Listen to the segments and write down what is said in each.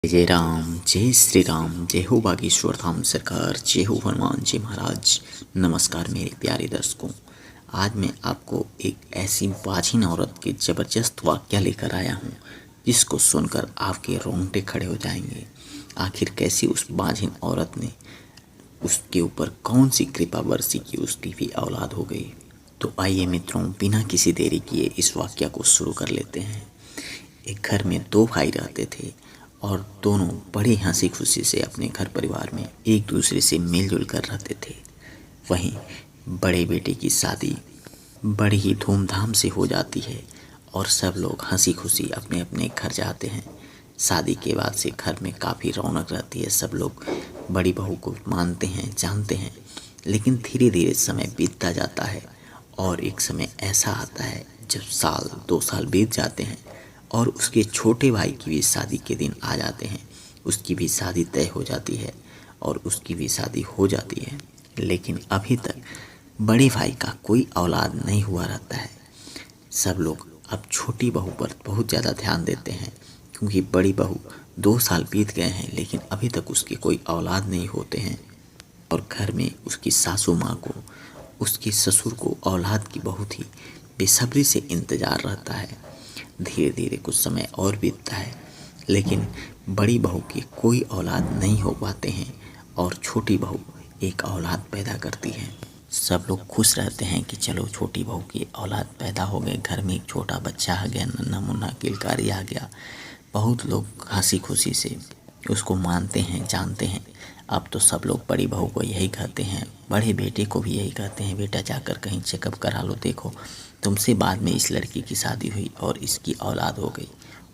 जय राम, जय श्री राम, जय हो बागेश्वर धाम सरकार, जय हो हनुमान जी महाराज। नमस्कार मेरे प्यारे दर्शकों। आज मैं आपको एक ऐसी बाझिन औरत के ज़बरदस्त वाक़या लेकर आया हूँ जिसको सुनकर आपके रोंगटे खड़े हो जाएंगे। आखिर कैसी उस बाझिन औरत ने उसके ऊपर कौन सी कृपा बरसी कि उसकी भी औलाद हो गई। तो आइए मित्रों, बिना किसी देरी किए इस वाक़या को शुरू कर लेते हैं। एक घर में दो भाई रहते थे और दोनों बड़ी हंसी खुशी से अपने घर परिवार में एक दूसरे से मिलजुल कर रहते थे। वहीं बड़े बेटे की शादी बड़ी ही धूमधाम से हो जाती है और सब लोग हंसी खुशी अपने अपने घर जाते हैं। शादी के बाद से घर में काफ़ी रौनक रहती है, सब लोग बड़ी बहू को मानते हैं, जानते हैं। लेकिन धीरे धीरे समय बीतता जाता है और एक समय ऐसा आता है जब साल 2 साल बीत जाते हैं और उसके छोटे भाई की भी शादी के दिन आ जाते हैं। उसकी भी शादी तय हो जाती है और उसकी भी शादी हो जाती है, लेकिन अभी तक बड़े भाई का कोई औलाद नहीं हुआ रहता है। सब लोग अब छोटी बहू पर बहुत ज़्यादा ध्यान देते हैं क्योंकि बड़ी बहू 2 साल बीत गए हैं लेकिन अभी तक उसके कोई औलाद नहीं होते हैं और घर में उसकी सासू माँ को, उसके ससुर को औलाद की बहुत ही बेसब्री से इंतज़ार रहता है। धीरे धीरे कुछ समय और बीतता है लेकिन बड़ी बहू की कोई औलाद नहीं हो पाते हैं और छोटी बहू एक औलाद पैदा करती है। सब लोग खुश रहते हैं कि चलो छोटी बहू की औलाद पैदा हो गए, घर में एक छोटा बच्चा आ गया, नन्हा मुन्ना किलकारी आ गया। बहुत लोग हंसी खुशी से उसको मानते हैं, जानते हैं। अब तो सब लोग बड़ी बहू को यही कहते हैं, बड़े बेटे को भी यही कहते हैं, बेटा जाकर कहीं चेकअप करा लो, देखो तुमसे बाद में इस लड़की की शादी हुई और इसकी औलाद हो गई।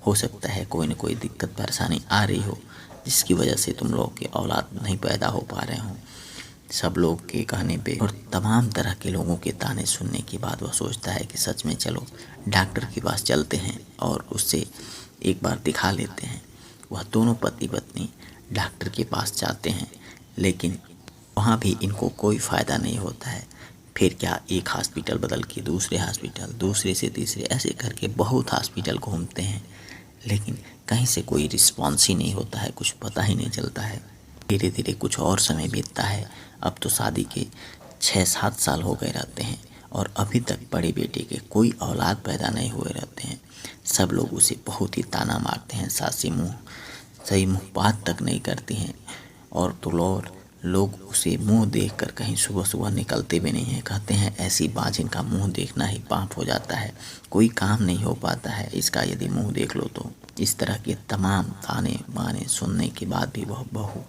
हो सकता है कोई न कोई दिक्कत परेशानी आ रही हो जिसकी वजह से तुम लोग के औलाद नहीं पैदा हो पा रहे हों। सब लोग के कहने पे और तमाम तरह के लोगों के ताने सुनने के बाद वह सोचता है कि सच में चलो डॉक्टर के पास चलते हैं और उससे एक बार दिखा लेते हैं। वह दोनों पति पत्नी डॉक्टर के पास जाते हैं लेकिन वहाँ भी इनको कोई फ़ायदा नहीं होता है। फिर क्या, एक हॉस्पिटल बदल के दूसरे हॉस्पिटल, दूसरे से तीसरे, ऐसे करके बहुत हॉस्पिटल घूमते हैं लेकिन कहीं से कोई रिस्पॉन्स ही नहीं होता है, कुछ पता ही नहीं चलता है। धीरे धीरे कुछ और समय बीतता है। अब तो शादी के 6-7 साल हो गए रहते हैं और अभी तक बड़े बेटे के कोई औलाद पैदा नहीं हुए रहते हैं। सब लोग उसे बहुत ही ताना मारते हैं, सासी मुँह सही मुँह बात तक नहीं करती हैं और तो लोग उसे मुंह देखकर कहीं सुबह सुबह निकलते भी नहीं हैं। कहते हैं ऐसी बाझिन का मुंह देखना ही पाप हो जाता है, कोई काम नहीं हो पाता है इसका यदि मुंह देख लो तो। इस तरह के तमाम ताने बाने सुनने के बाद भी वह बहू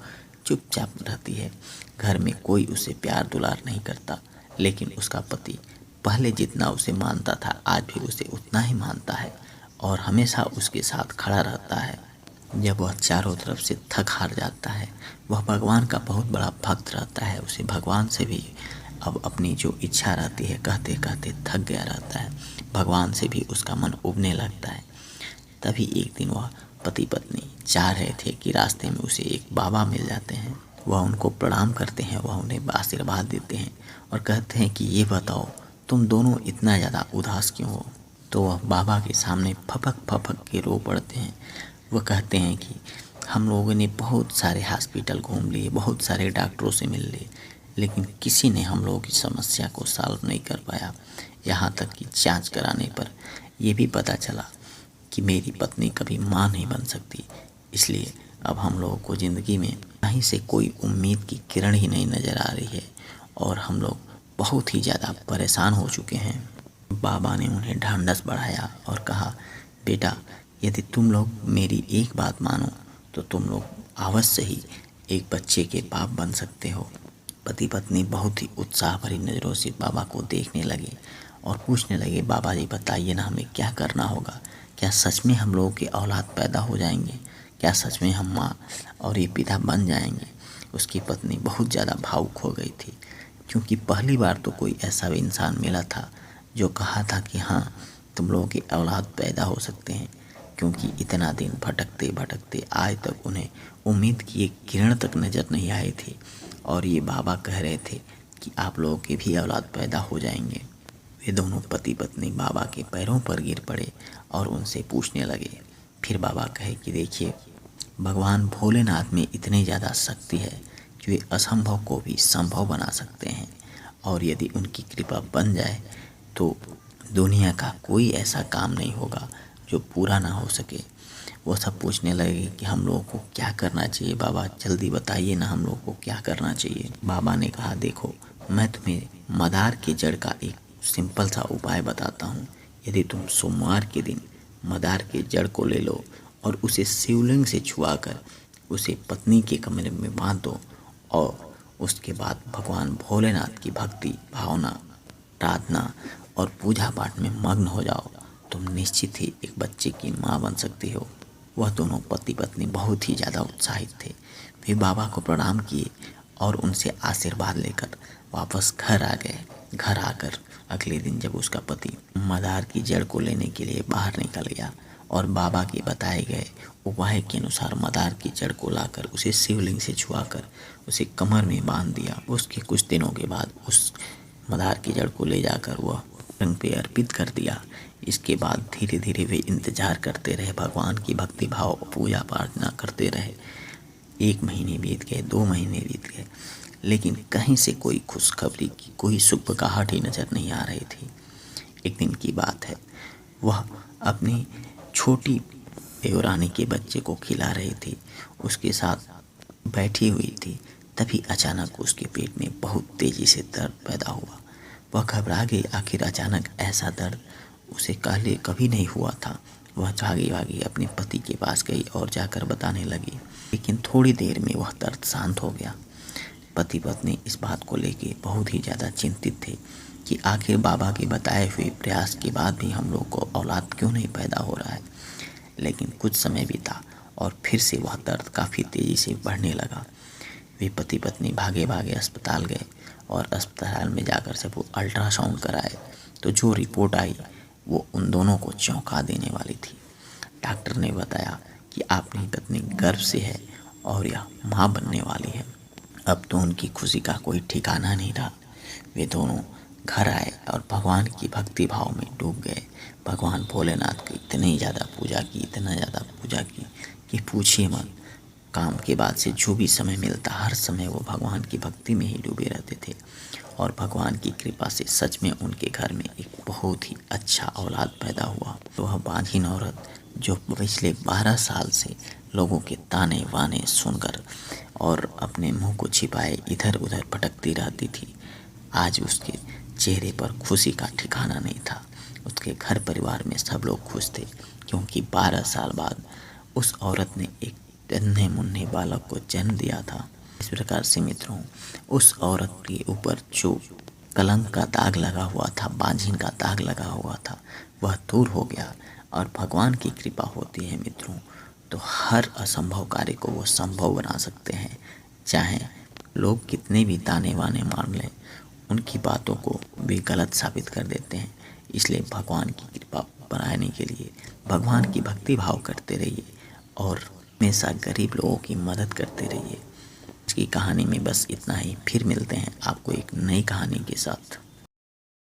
चुपचाप रहती है। घर में कोई उसे प्यार दुलार नहीं करता लेकिन उसका पति पहले जितना उसे मानता था आज भी उसे उतना ही मानता है और हमेशा उसके साथ खड़ा रहता है। जब वह चारों तरफ से थक हार जाता है, वह भगवान का बहुत बड़ा भक्त रहता है। उसे भगवान से भी अब अपनी जो इच्छा रहती है कहते कहते थक गया रहता है। भगवान से भी उसका मन उबने लगता है। तभी एक दिन वह पति पत्नी जा रहे थे कि रास्ते में उसे एक बाबा मिल जाते हैं। वह उनको प्रणाम करते हैं, वह उन्हें आशीर्वाद देते हैं और कहते हैं कि ये बताओ तुम दोनों इतना ज़्यादा उदास क्यों हो। तो वह बाबा के सामने फपक फपक के रो पड़ते हैं। वह कहते हैं कि हम लोगों ने बहुत सारे हॉस्पिटल घूम लिए, बहुत सारे डॉक्टरों से मिल लिए लेकिन किसी ने हम लोगों की समस्या को सॉल्व नहीं कर पाया। यहाँ तक कि जांच कराने पर यह भी पता चला कि मेरी पत्नी कभी माँ नहीं बन सकती। इसलिए अब हम लोगों को ज़िंदगी में कहीं से कोई उम्मीद की किरण ही नहीं नज़र आ रही है और हम लोग बहुत ही ज़्यादा परेशान हो चुके हैं। बाबा ने उन्हें ढांढस बढ़ाया और कहा, बेटा यदि तुम लोग मेरी एक बात मानो तो तुम लोग अवश्य ही एक बच्चे के बाप बन सकते हो। पति पत्नी बहुत ही उत्साह भरी नज़रों से बाबा को देखने लगे और पूछने लगे, बाबा जी बताइए ना हमें क्या करना होगा, क्या सच में हम लोगों के औलाद पैदा हो जाएंगे, क्या सच में हम माँ और ये पिता बन जाएंगे। उसकी पत्नी बहुत ज़्यादा भावुक हो गई थी क्योंकि पहली बार तो कोई ऐसा भी इंसान मिला था जो कहा था कि हाँ तुम लोगों के औलाद पैदा हो सकते हैं। क्योंकि इतना दिन भटकते भटकते आज तक उन्हें उम्मीद की एक किरण तक नज़र नहीं आई थी और ये बाबा कह रहे थे कि आप लोगों के भी औलाद पैदा हो जाएंगे। वे दोनों पति पत्नी बाबा के पैरों पर गिर पड़े और उनसे पूछने लगे। फिर बाबा कहे कि देखिए भगवान भोलेनाथ में इतनी ज़्यादा शक्ति है कि वे असंभव को भी संभव बना सकते हैं, और यदि उनकी कृपा बन जाए तो दुनिया का कोई ऐसा काम नहीं होगा जो पूरा ना हो सके। वो सब पूछने लगे कि हम लोगों को क्या करना चाहिए बाबा, जल्दी बताइए ना हम लोगों को क्या करना चाहिए। बाबा ने कहा, देखो मैं तुम्हें मदार की जड़ का एक सिंपल सा उपाय बताता हूँ। यदि तुम सोमवार के दिन मदार की जड़ को ले लो और उसे शिवलिंग से छुआकर उसे पत्नी के कमरे में बांध दो, और उसके बाद भगवान भोलेनाथ की भक्ति भावना, प्रार्थना और पूजा पाठ में मग्न हो जाओ, तुम निश्चित ही एक बच्चे की माँ बन सकती हो। वह दोनों पति पत्नी बहुत ही ज़्यादा उत्साहित थे। वे बाबा को प्रणाम किए और उनसे आशीर्वाद लेकर वापस घर आ गए। घर आकर अगले दिन जब उसका पति मदार की जड़ को लेने के लिए बाहर निकल गया और बाबा के बताए गए उपाय के अनुसार मदार की जड़ को लाकर उसे शिवलिंग से छुआकर उसे कमर में बांध दिया, उसके कुछ दिनों के बाद उस मदार की जड़ को ले जाकर वह रंग पे अर्पित कर दिया। इसके बाद धीरे धीरे वे इंतजार करते रहे, भगवान की भक्ति भाव पूजा प्रार्थना करते रहे। 1 महीने बीत गए, 2 महीने बीत गए, लेकिन कहीं से कोई खुशखबरी की कोई सुबगाहट ही नजर नहीं आ रही थी। एक दिन की बात है, वह अपनी छोटी देवरानी के बच्चे को खिला रही थी, उसके साथ बैठी हुई थी। तभी अचानक उसके पेट में बहुत तेजी से दर्द पैदा हुआ। वह घबरा गई, आखिर अचानक ऐसा दर्द उसे पहले कभी नहीं हुआ था। वह भागी भागी अपने पति के पास गई और जाकर बताने लगी, लेकिन थोड़ी देर में वह दर्द शांत हो गया। पति पत्नी इस बात को लेके बहुत ही ज़्यादा चिंतित थे कि आखिर बाबा के बताए हुए प्रयास के बाद भी हम लोग को औलाद क्यों नहीं पैदा हो रहा है। लेकिन कुछ समय बीता और फिर से वह दर्द काफ़ी तेज़ी से बढ़ने लगा। वे पति पत्नी भागे भागे अस्पताल गए और अस्पताल में जाकर जब वो अल्ट्रासाउंड कराए तो जो रिपोर्ट आई वो उन दोनों को चौंका देने वाली थी। डॉक्टर ने बताया कि आपकी पत्नी गर्भ से है और यह माँ बनने वाली है। अब तो उनकी खुशी का कोई ठिकाना नहीं रहा। वे दोनों घर आए और भगवान की भक्ति भाव में डूब गए। भगवान भोलेनाथ की इतनी ज़्यादा पूजा की, इतना ज़्यादा पूजा की कि पूछिए मत। काम के बाद से जो भी समय मिलता हर समय वो भगवान की भक्ति में ही डूबे रहते थे, और भगवान की कृपा से सच में उनके घर में एक बहुत ही अच्छा औलाद पैदा हुआ। तो वह बांझिन औरत जो पिछले 12 साल से लोगों के ताने वाने सुनकर और अपने मुंह को छिपाए इधर उधर भटकती रहती थी, आज उसके चेहरे पर खुशी का ठिकाना नहीं था। उसके घर परिवार में सब लोग खुश थे, क्योंकि 12 साल बाद उस औरत ने एक नन्हे मुन्ने बालक को जन्म दिया था। इस प्रकार से मित्रों, उस औरत के ऊपर जो कलंक का दाग लगा हुआ था, बांझिन का दाग लगा हुआ था, वह दूर हो गया। और भगवान की कृपा होती है मित्रों, तो हर असंभव कार्य को वो संभव बना सकते हैं। चाहे लोग कितने भी ताने वाने मार लें, उनकी बातों को वे गलत साबित कर देते हैं। इसलिए भगवान की कृपा बनाने के लिए भगवान की भक्ति भाव करते रहिए और हमेशा गरीब लोगों की मदद करते रहिए। इसकी कहानी में बस इतना ही। फिर मिलते हैं आपको एक नई कहानी के साथ।